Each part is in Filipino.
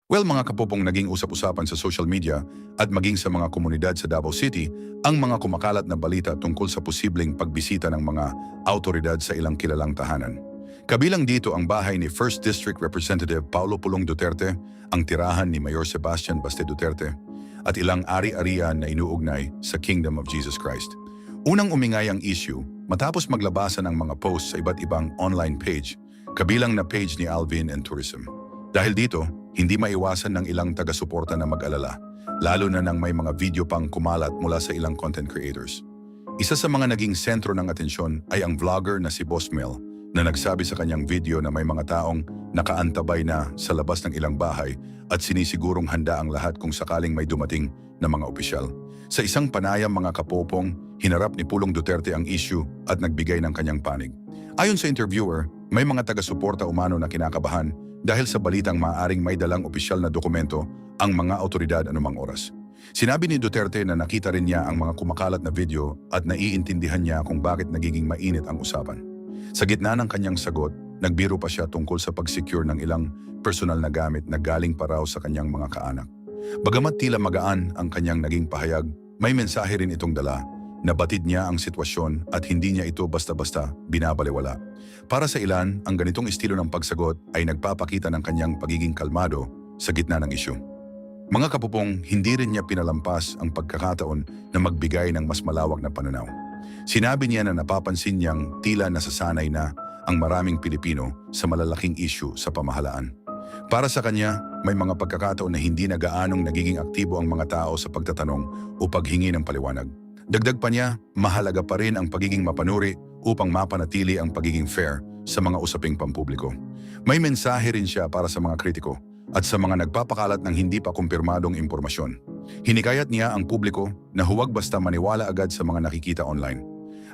Well, mga kapopong, naging usap-usapan sa social media at maging sa mga komunidad sa Davao City ang mga kumakalat na balita tungkol sa posibleng pagbisita ng mga autoridad sa ilang kilalang tahanan. Kabilang dito ang bahay ni 1st District Representative Paulo Pulong Duterte, ang tirahan ni Mayor Sebastian Baste Duterte, at ilang ari-arian na inuugnay sa Kingdom of Jesus Christ. Unang umingay ang issue matapos maglabasan ng mga posts sa iba't ibang online page, kabilang na page ni Alvin and Tourism. Dahil dito, hindi maiwasan ng ilang taga-suporta na mag-alala, lalo na nang may mga video pang kumalat mula sa ilang content creators. Isa sa mga naging sentro ng atensyon ay ang vlogger na si Boss Mel, na nagsabi sa kanyang video na may mga taong nakaantabay na sa labas ng ilang bahay at sinisigurong handa ang lahat kung sakaling may dumating na mga opisyal. Sa isang panayam, mga kapopong, hinarap ni Pulong Duterte ang issue at nagbigay ng kanyang panig. Ayon sa interviewer, may mga taga-suporta umano na kinakabahan dahil sa balitang maaaring may dalang opisyal na dokumento ang mga autoridad anumang oras. Sinabi ni Duterte na nakita rin niya ang mga kumakalat na video at naiintindihan niya kung bakit nagiging mainit ang usapan. Sa gitna ng kanyang sagot, nagbiro pa siya tungkol sa pag-secure ng ilang personal na gamit na galing pa raw sa kanyang mga kaanak. Bagamat tila magaan ang kanyang naging pahayag, may mensahe rin itong dala. Nabatid niya ang sitwasyon at hindi niya ito basta-basta binabalewala. Para sa ilan, ang ganitong estilo ng pagsagot ay nagpapakita ng kanyang pagiging kalmado sa gitna ng isyu. Mga kapupong, hindi rin niya pinalampas ang pagkakataon na magbigay ng mas malawak na pananaw. Sinabi niya na napapansin niyang tila nasasanay na ang maraming Pilipino sa malalaking isyu sa pamahalaan. Para sa kanya, may mga pagkakataon na hindi na gaanong nagiging aktibo ang mga tao sa pagtatanong o paghingi ng paliwanag. Dagdag pa niya, mahalaga pa rin ang pagiging mapanuri upang mapanatili ang pagiging fair sa mga usaping pampubliko. May mensahe rin siya para sa mga kritiko at sa mga nagpapakalat ng hindi pa kumpirmadong impormasyon. Hinikayat niya ang publiko na huwag basta maniwala agad sa mga nakikita online.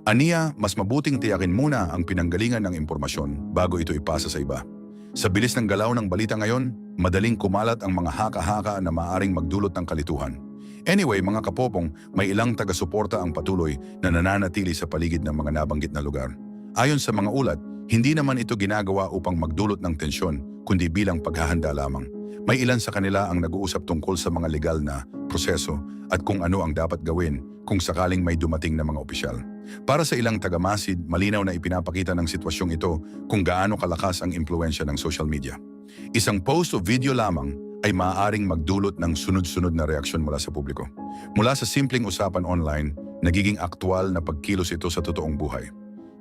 Aniya, mas mabuting tiyakin muna ang pinanggalingan ng impormasyon bago ito ipasa sa iba. Sa bilis ng galaw ng balita ngayon, madaling kumalat ang mga haka-haka na maaaring magdulot ng kalituhan. Anyway, mga kapopong, may ilang taga-suporta ang patuloy na nananatili sa paligid ng mga nabanggit na lugar. Ayon sa mga ulat, hindi naman ito ginagawa upang magdulot ng tensyon, kundi bilang paghahanda lamang. May ilan sa kanila ang nag-uusap tungkol sa mga legal na proseso at kung ano ang dapat gawin kung sakaling may dumating na mga opisyal. Para sa ilang taga-Masid, malinaw na ipinapakita ng sitwasyong ito kung gaano kalakas ang impluwensya ng social media. Isang post o video lamang ay maaaring magdulot ng sunod-sunod na reaksyon mula sa publiko. Mula sa simpleng usapan online, nagiging aktwal na pagkilos ito sa totoong buhay.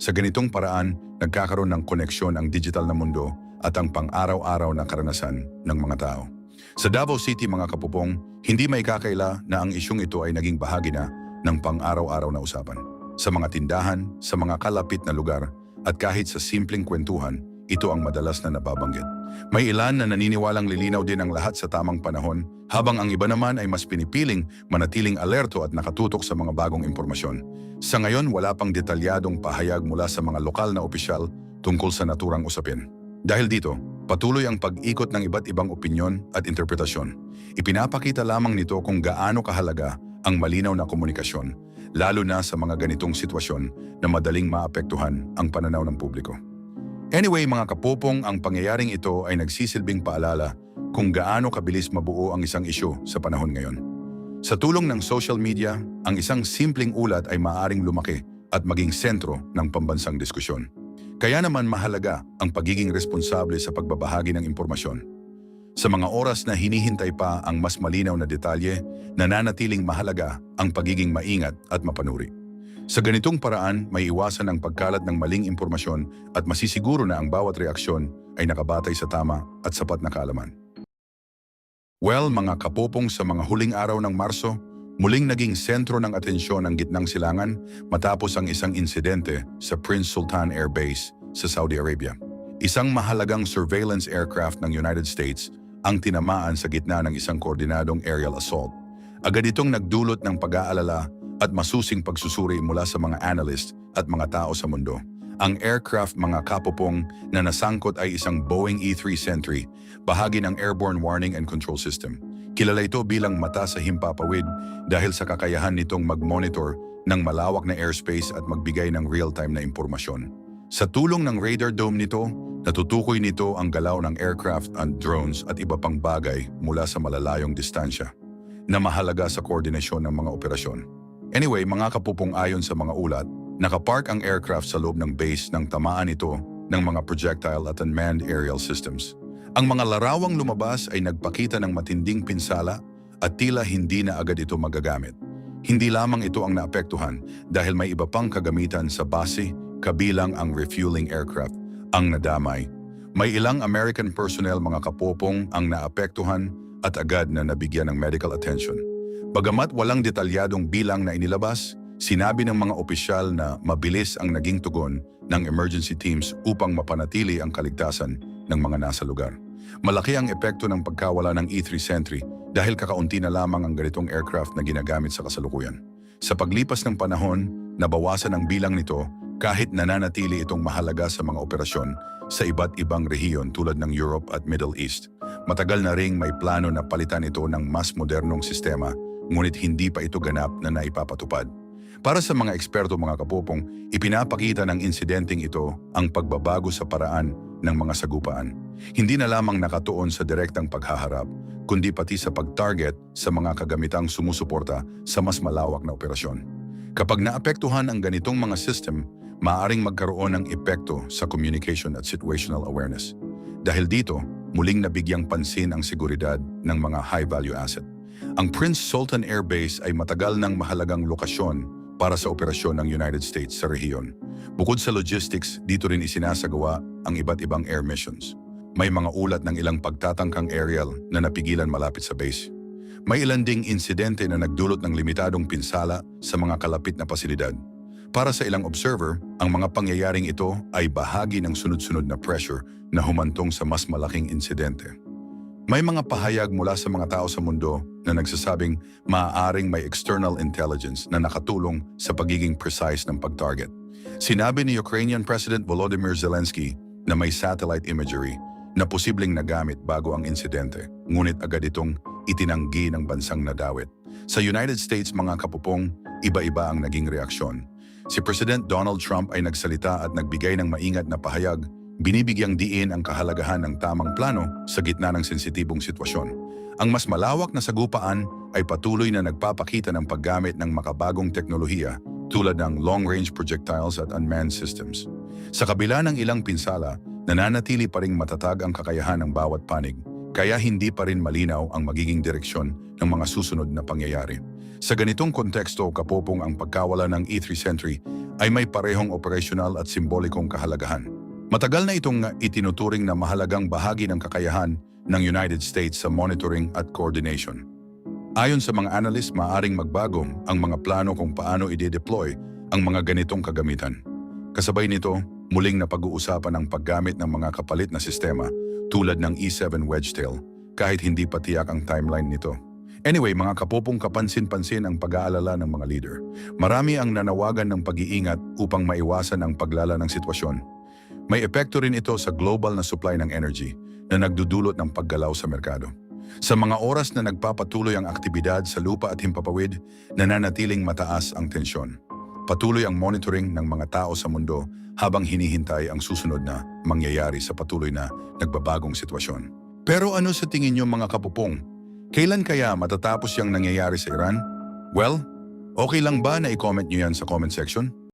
Sa ganitong paraan, nagkakaroon ng koneksyon ang digital na mundo at ang pang-araw-araw na karanasan ng mga tao. Sa Davao City, mga kapupong, hindi may kakaila na ang isyong ito ay naging bahagi na ng pang-araw-araw na usapan. Sa mga tindahan, sa mga kalapit na lugar, at kahit sa simpleng kwentuhan, ito ang madalas na nababanggit. May ilan na naniniwalang lilinaw din ang lahat sa tamang panahon, habang ang iba naman ay mas pinipiling manatiling alerto at nakatutok sa mga bagong impormasyon. Sa ngayon, wala pang detalyadong pahayag mula sa mga lokal na opisyal tungkol sa naturang usapin. Dahil dito, patuloy ang pag-ikot ng iba't ibang opinyon at interpretasyon. Ipinapakita lamang nito kung gaano kahalaga ang malinaw na komunikasyon, lalo na sa mga ganitong sitwasyon na madaling maapektuhan ang pananaw ng publiko. Anyway, mga kapopong, ang pangyayaring ito ay nagsisilbing paalala kung gaano kabilis mabuo ang isang isyu sa panahon ngayon. Sa tulong ng social media, ang isang simpleng ulat ay maaaring lumaki at maging sentro ng pambansang diskusyon. Kaya naman mahalaga ang pagiging responsable sa pagbabahagi ng impormasyon. Sa mga oras na hinihintay pa ang mas malinaw na detalye, nananatiling mahalaga ang pagiging maingat at mapanuri. Sa ganitong paraan, may iwasan ang pagkalat ng maling impormasyon at masisiguro na ang bawat reaksyon ay nakabatay sa tama at sapat na kaalaman. Well, mga kapopong, sa mga huling araw ng Marso, muling naging sentro ng atensyon ang gitnang silangan matapos ang isang insidente sa Prince Sultan Air Base sa Saudi Arabia. Isang mahalagang surveillance aircraft ng United States ang tinamaan sa gitna ng isang koordinadong aerial assault. Agad itong nagdulot ng pag-aalala at masusing pagsusuri mula sa mga analyst at mga tao sa mundo. Ang aircraft, mga kapopong, na nasangkot ay isang Boeing E-3 Sentry, bahagi ng Airborne Warning and Control System. Kilala ito bilang mata sa himpapawid dahil sa kakayahan nitong mag-monitor ng malawak na airspace at magbigay ng real-time na impormasyon. Sa tulong ng radar dome nito, Natutukoy nito ang galaw ng aircraft and drones at iba pang bagay mula sa malalayong distansya na mahalaga sa koordinasyon ng mga operasyon. Anyway, mga kapupong, ayon sa mga ulat, nakapark ang aircraft sa loob ng base nang tamaan ito ng mga projectile at unmanned aerial systems. Ang mga larawang lumabas ay nagpakita ng matinding pinsala at tila hindi na agad ito magagamit. Hindi lamang ito ang naapektuhan dahil may iba pang kagamitan sa base, kabilang ang refueling aircraft ang nadamay. May ilang American personnel, mga kapopong, ang naapektuhan at agad na nabigyan ng medical attention. Bagamat walang detalyadong bilang na inilabas, sinabi ng mga opisyal na mabilis ang naging tugon ng emergency teams upang mapanatili ang kaligtasan ng mga nasa lugar. Malaki ang epekto ng pagkawala ng E-3 Sentry dahil kakaunti na lamang ang ganitong aircraft na ginagamit sa kasalukuyan. Sa paglipas ng panahon, nabawasan ang bilang nito kahit nananatili itong mahalaga sa mga operasyon sa iba't ibang rehiyon tulad ng Europe at Middle East. Matagal na ring may plano na palitan ito ng mas modernong sistema, ngunit hindi pa ito ganap na naipapatupad. Para sa mga eksperto, mga kapupong, ipinapakita ng insidenteng ito ang pagbabago sa paraan ng mga sagupaan. Hindi na lamang nakatuon sa direktang paghaharap, kundi pati sa pag-target sa mga kagamitang sumusuporta sa mas malawak na operasyon. Kapag naapektuhan ang ganitong mga system, maaaring magkaroon ng epekto sa communication at situational awareness. Dahil dito, muling nabigyang pansin ang seguridad ng mga high-value asset. Ang Prince Sultan Air Base ay matagal ng mahalagang lokasyon para sa operasyon ng United States sa rehiyon. Bukod sa logistics, dito rin isinasagawa ang iba't ibang air missions. May mga ulat ng ilang pagtatangkang aerial na napigilan malapit sa base. May ilan ding insidente na nagdulot ng limitadong pinsala sa mga kalapit na pasilidad. Para sa ilang observer, ang mga pangyayaring ito ay bahagi ng sunod-sunod na pressure na humantong sa mas malaking insidente. May mga pahayag mula sa mga tao sa mundo na nagsasabing maaaring may external intelligence na nakatulong sa pagiging precise ng pag-target. Sinabi ni Ukrainian President Volodymyr Zelensky na may satellite imagery na posibleng nagamit bago ang insidente, ngunit agad itong itinanggi ng bansang nadawit. Sa United States, mga kapupong, iba-iba ang naging reaksyon. Si President Donald Trump ay nagsalita at nagbigay ng maingat na pahayag, binibigyang diin ang kahalagahan ng tamang plano sa gitna ng sensitibong sitwasyon. Ang mas malawak na sagupaan ay patuloy na nagpapakita ng paggamit ng makabagong teknolohiya tulad ng long-range projectiles at unmanned systems. Sa kabila ng ilang pinsala, nananatili pa ring matatag ang kakayahan ng bawat panig, kaya hindi pa rin malinaw ang magiging direksyon ng mga susunod na pangyayari. Sa ganitong konteksto, kapopong, ang pagkawala ng E-3 Sentry ay may parehong operasyonal at simbolikong kahalagahan. Matagal na itong itinuturing na mahalagang bahagi ng kakayahan ng United States sa monitoring at coordination. Ayon sa mga analyst, maaaring magbago ang mga plano kung paano i-deploy ang mga ganitong kagamitan. Kasabay nito, muling napag-uusapan ang paggamit ng mga kapalit na sistema tulad ng E-7 Wedgetail kahit hindi pa tiyak ang timeline nito. Anyway, mga kapopong, kapansin-pansin ang pag-aalala ng mga leader. Marami ang nanawagan ng pag-iingat upang maiwasan ang paglala ng sitwasyon. May epekto rin ito sa global na supply ng energy na nagdudulot ng paggalaw sa merkado. Sa mga oras na nagpapatuloy ang aktibidad sa lupa at himpapawid, nananatiling mataas ang tensyon. Patuloy ang monitoring ng mga tao sa mundo habang hinihintay ang susunod na mangyayari sa patuloy na nagbabagong sitwasyon. Pero ano sa tingin niyo, mga kapupong? Kailan kaya matatapos yung nangyayari sa Iran? Well, okay lang ba na i-comment niyo yan sa comment section?